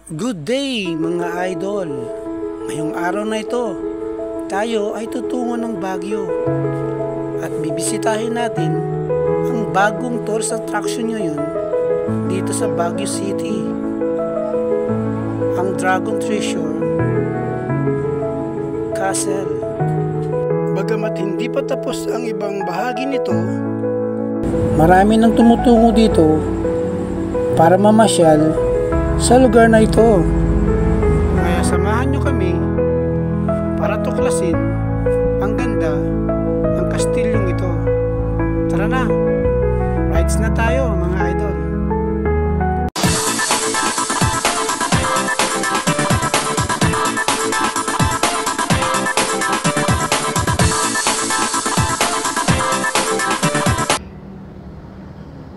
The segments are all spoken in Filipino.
Good day mga idol. Ngayong araw na ito, tayo ay tutungo ng Baguio at bibisitahin natin ang bagong tourist attraction ngayon dito sa Baguio City, ang Dragon Treasure Castle. Bagamat hindi pa tapos ang ibang bahagi nito, marami nang tumutungo dito para mamasyal sa lugar na ito. Kaya samahan nyo kami para tuklasin ang ganda ng kastilyong ito. Tara na, rides na tayo mga idol.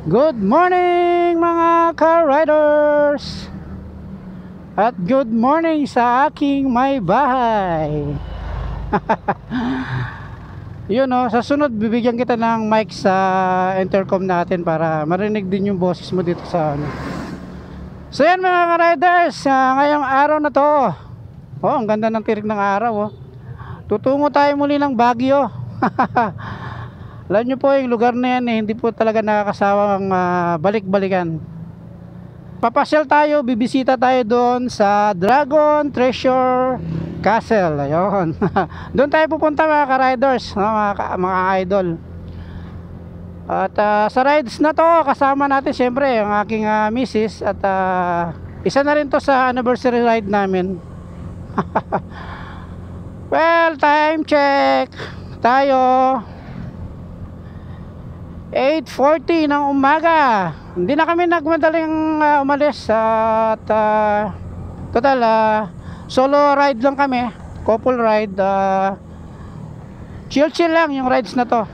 Good morning mga ka-riders! At good morning sa aking may bahay. Yun o, sa sunod bibigyan kita ng mic sa intercom natin para marinig din yung boses mo dito sa ano. So yan mga ka-riders, ngayong araw na to, oh, ang ganda ng tirik ng araw, oh. Tutungo tayo muli ng Baguio. Alam nyo po yung lugar na yan hindi po talaga nakakasawang balik-balikan. Papasyal tayo, bibisita tayo doon sa Dragon Treasure Castle. Ayun. Doon tayo pupunta mga ka-riders, mga idol. At sa rides na to, kasama natin syempre ang aking misis. At isa na rin to sa anniversary ride namin. Well, time check. Tayo 8:40 ng umaga. Hindi na kami nagmadaling umalis at total solo ride lang kami, couple ride, chill lang yung rides na to.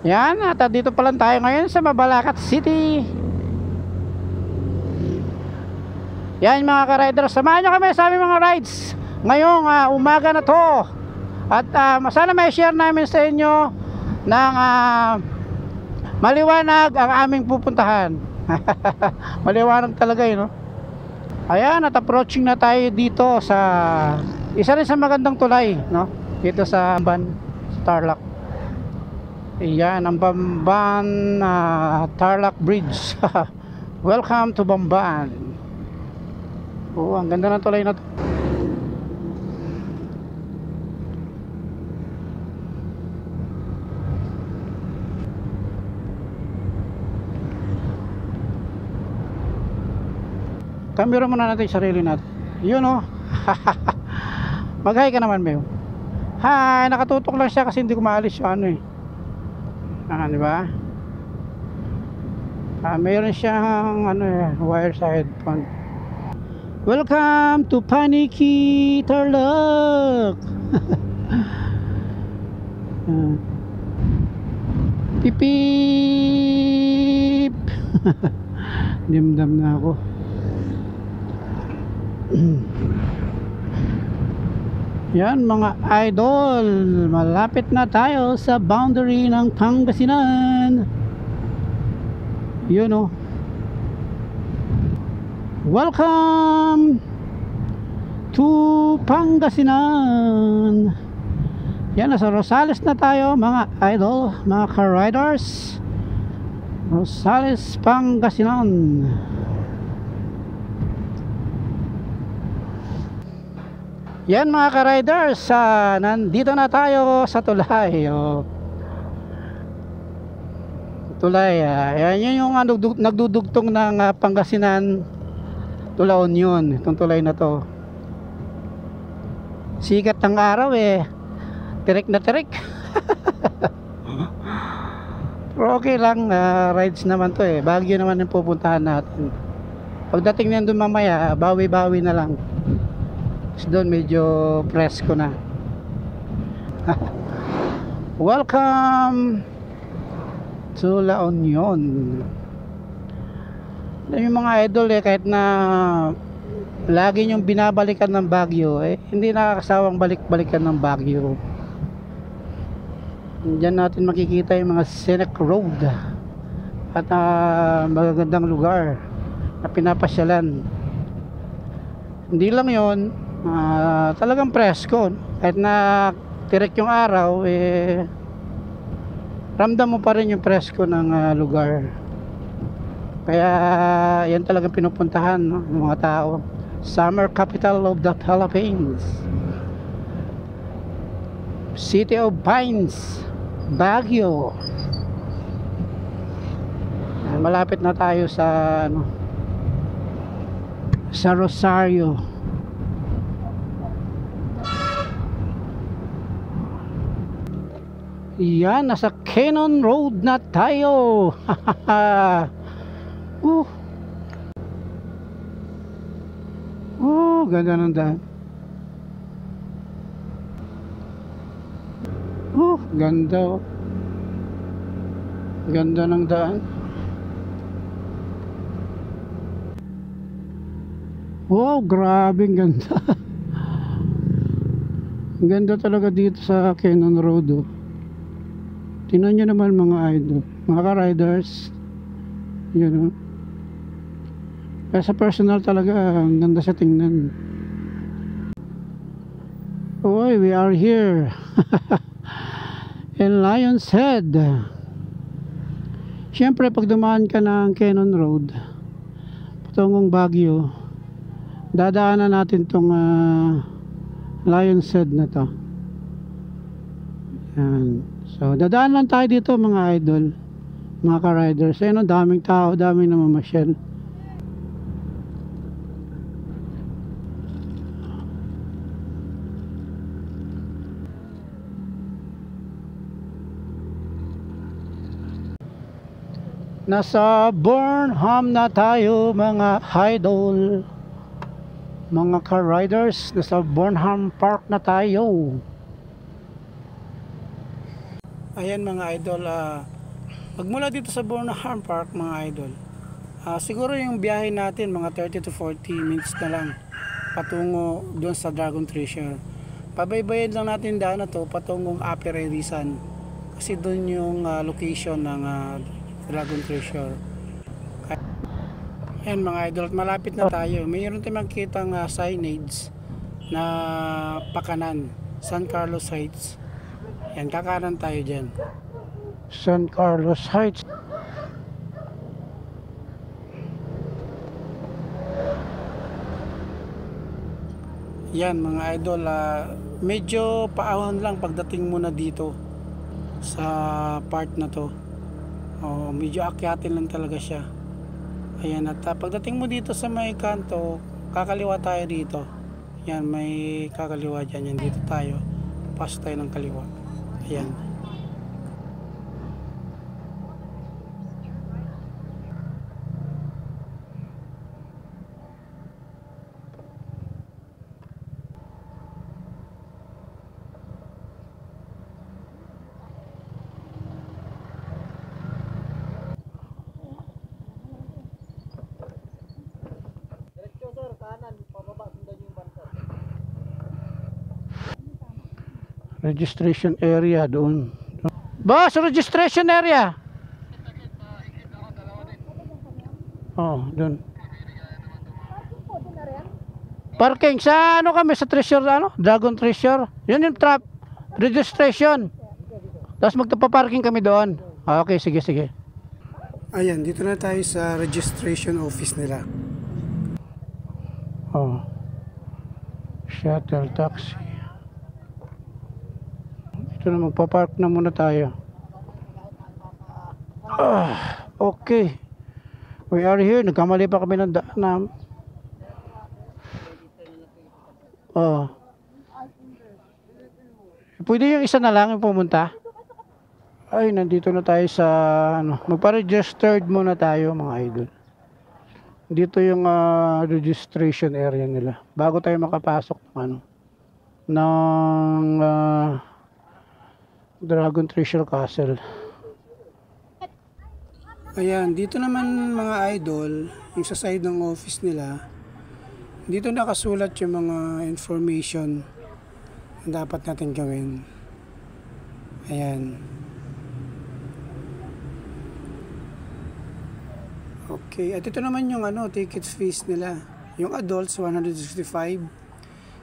Yan, at dito pa lang tayo ngayon sa Mabalacat City. Yan mga ka-riders, samahan nyo kami sa aming mga rides ngayong umaga na to. At sana may share namin sa inyo ng maliwanag ang aming pupuntahan. Maliwanag talaga yun, no? Ayan, at approaching na tayo dito sa isa rin sa magandang tulay, no? Dito sa Bamban, Tarlac. Ayan, ang Bamban Tarlac Bridge. Welcome to Bamban. Oh, ang ganda ng tulay na to. Camera muna natin yung sarili natin. Yun o. Mag-hi ka naman, Meo. Hi, nakatutok lang siya kasi hindi ko maalis yung ano eh. Di ba? Mayroon siyang ano eh, wire sa headphone. Welcome to Paniki Tarlac. Pipip. Dimdam na ako. Yan mga idol, malapit na tayo sa boundary ng Pangasinan. Yun o. Welcome to Pangasinan. Yan, nasa Rosales na tayo mga idol, mga ka-riders. Rosales, Pangasinan. Yan mga ka-riders, nandito na tayo sa tulay. Tulay, yan yung nagdudugtong ng Pangasinan to La Union, itong tulay na to. Sikat ng araw eh, tirik na tirik. Pero okay lang, rides naman to eh. Baguio naman yung pupuntahan natin. Pagdating na doon mamaya, bawi-bawi na lang. Doon medyo presko na. Welcome to La Union. Yung mga idol eh, kahit na lagi yung binabalikan ng Baguio eh, hindi nakakasawang balik-balikan ng Baguio. Diyan natin makikita yung mga scenic road at magagandang lugar na pinapasyalan Hindi lang yon, talagang presko. Kahit na tirik yung araw, ramdam mo pa rin yung presko ng lugar. Kaya yan talagang pinupuntahan, no, ng mga tao. Summer capital of the Philippines, City of Pines, Baguio. Malapit na tayo sa sa Rosario. Yan, nasa Cannon Road na tayo. Ganda ng daan. Ganda. Ganda ng daan. Wow, grabing ganda. Ganda talaga dito sa Cannon Road, oh. Tingnan nyo naman mga idol, mga ka-riders. Yun, oh. Kaya sa personal talaga, ang ganda siya tingnan. Oy, we are here in Lion's Head. Siyempre, pag dumaan ka ng Cannon Road patungong Baguio, dadaanan natin tong Lion's Head na to. Yan. So, dadaan lang tayo dito mga idol, mga ka-riders. Ayun, daming tao, daming namamasyal. Nasa Burnham na tayo mga idol, mga ka-riders. Nasa Burnham Park na tayo. Ayan mga idol, magmula dito sa Burnham Park mga idol, siguro yung biyahe natin mga 30 to 40 minutes na lang patungo doon sa Dragon Treasure. Pabaybayin lang natin daan na to patungong Upper Irisan, kasi doon yung location ng Dragon Treasure. Ayan mga idol, malapit na tayo. Mayroon tayong makikitang signage na pakanan, San Carlos Heights. Yan, kakanan tayo dyan. San Carlos Heights. Yan mga idol, medyo paahon lang pagdating mo na dito sa part na to. Medyo akyatin lang talaga siya. Ayan, at pagdating mo dito sa may kanto, kakaliwa tayo dito. Yan, may kakaliwa dyan. Yan, dito tayo. Pas tayo ng kaliwa. Ayan. Registration area doon. Boss, registration area. Doon. Parking sa kami sa Treasure, Dragon Treasure. Yun yung trap registration. Tapos magpa-parking kami doon. Okay, sige. Ayan, dito na tayo sa registration office nila. Shuttle taxi. Ito na, magpa-park na muna tayo. Okay. We are here. Nagkamali pa kami ng daan. Pwede yung isa na lang yung pumunta. Ay, nandito na tayo sa magpa-registered muna tayo mga idol. Dito yung registration area nila bago tayo makapasok ng Dragon Treasure Castle. Ayan, dito naman mga idol, yung sa side ng office nila, dito nakasulat yung mga information na dapat natin gawin. Ayan. Okay, at ito naman yung ticket fees nila. Yung adults 165,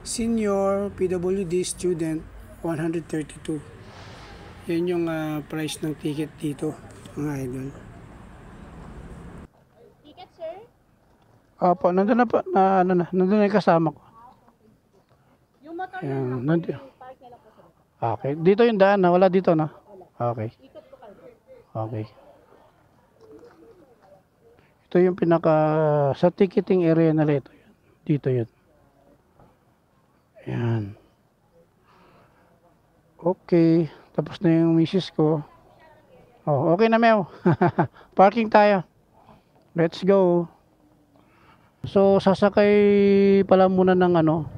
senior PWD student 132. Yan yung price ng ticket dito, mga idol. Ticket, sir? Opo, nandun na po, nandun na yung kasama ko. Yung motor Ayan, na lang, park na lang po, sir. Okay, dito yung daan na, wala dito na. Okay, Ikot po kayo. okay. Ito yung pinaka, sa ticketing area nila ito. Dito yun. Ayan. Okay, tapos na yung misis ko. Oh, okay na, Mel. Parking tayo. Let's go. So, sasakay pala muna ng ano.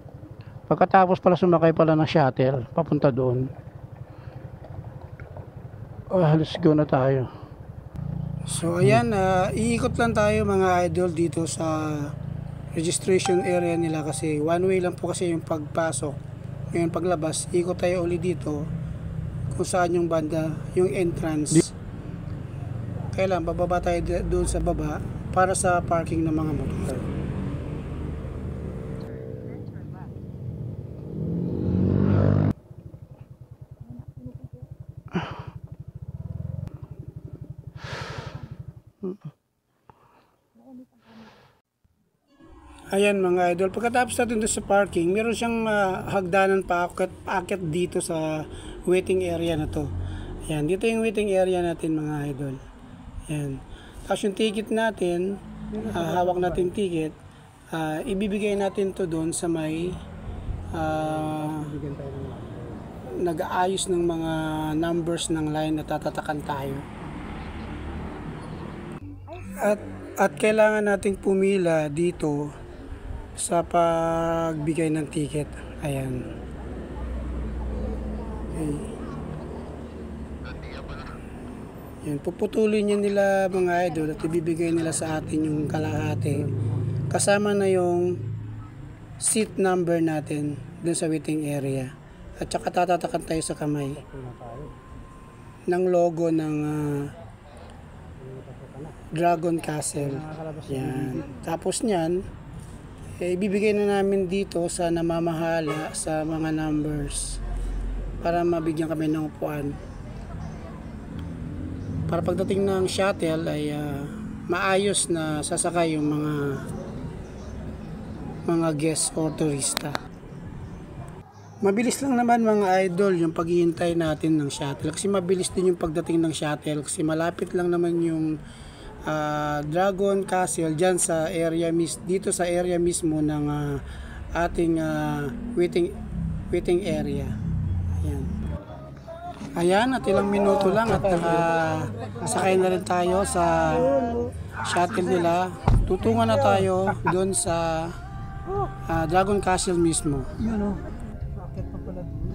Pagkatapos pala sumakay pala ng shuttle, papunta doon. Let's go na tayo. So, ayan, iikot lang tayo mga idol dito sa registration area nila kasi one way lang po kasi yung pagpasok. Ngayon paglabas, ikot tayo uli dito kung saan yung banda, yung entrance. Kailan bababa tayo doon sa baba para sa parking ng mga motor. Ayan mga idol, pagkatapos natin doon sa parking, meron siyang hagdanan paakyat dito sa waiting area na to. Ayan, dito yung waiting area natin mga idol. Ayan. Tapos yung ticket natin, hawak natin ticket, ibibigay natin to doon sa may nag-aayos ng mga numbers ng line na tatatakan tayo. At kailangan nating pumila dito sa pagbigay ng ticket. Ayan. Okay. Yan, puputulin niya nila mga idol at ibibigay nila sa atin yung kalahati. Kasama na yung seat number natin dun sa waiting area. At saka tatatakan tayo sa kamay ng logo ng Dragon Castle. Yan. Tapos niyan, ibibigay na namin dito sa namamahala sa mga numbers para mabigyan kami ng upuan. Para pagdating ng shuttle ay maayos na sasakay yung mga guest or turista. Mabilis lang naman mga idol yung paghihintay natin ng shuttle kasi mabilis din yung pagdating ng shuttle kasi malapit lang naman yung Dragon Castle dyan sa area dito sa area mismo ng ating waiting area. Ayan, at ilang minuto lang at sakay na rin tayo sa shuttle nila. Tutungan na tayo doon sa Dragon Castle mismo. Yun, bakit pa pala doon?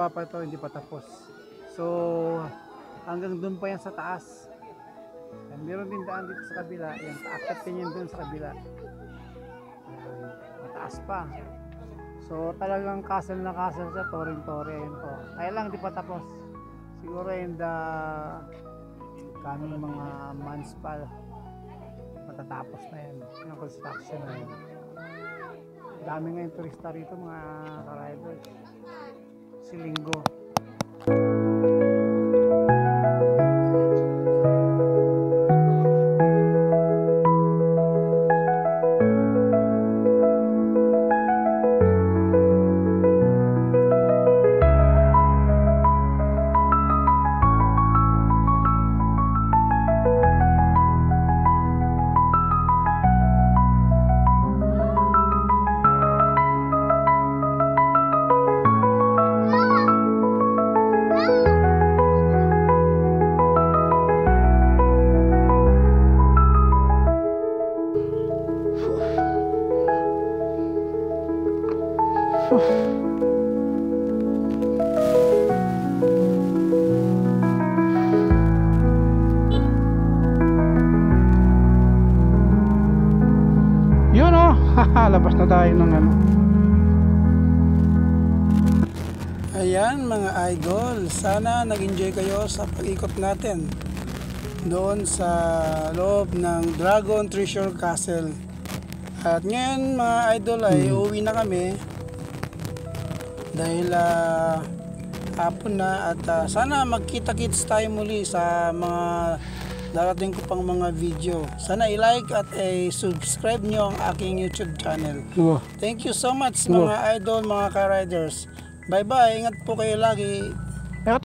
ginagawa pa ito, hindi pa tapos. So hanggang doon pa yan sa taas. And meron din daan dito sa kabila, yan, aakyat din yan doon sa kabila. Mataas pa. So talagang castle na castle siya, toring-tore yun po. Kaya lang di pa tapos. Siguro in the kaming mga months pa matatapos na yan, yung construction na yan. Dami ngayon turista rito mga ka-riders. Si Linggo. Yun oh, labas na tayo ng ano. Ayan mga idol, sana nag-enjoy kayo sa pag-ikot natin doon sa loob ng Dragon Treasure Castle. At ngayon mga idol ay uuwi na kami dahil hapon na at sana magkita-kits tayo muli sa mga darating ko pang mga video. Sana i-like at i-subscribe nyo ang aking YouTube channel. Thank you so much mga idol, mga ka-riders. Bye bye, ingat po kayo lagi.